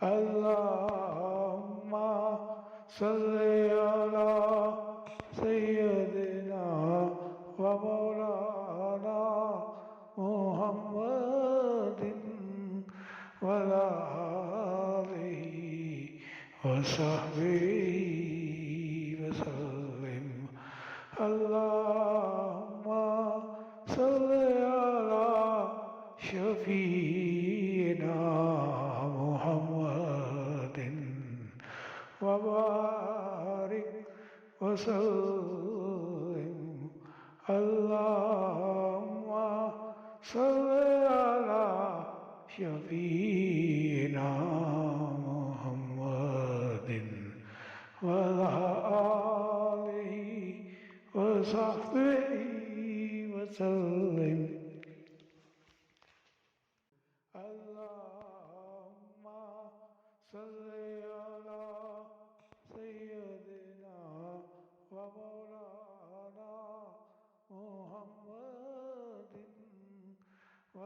اللهم صل على سيدنا ومولانا محمد وعلى آله وصحبه وسلم. اللهم صل على شفيعنا محمد وبارك وسلم. اللهم صل على شفيعنا محمد وعلى آله وصحبه وسلم. اللهم صل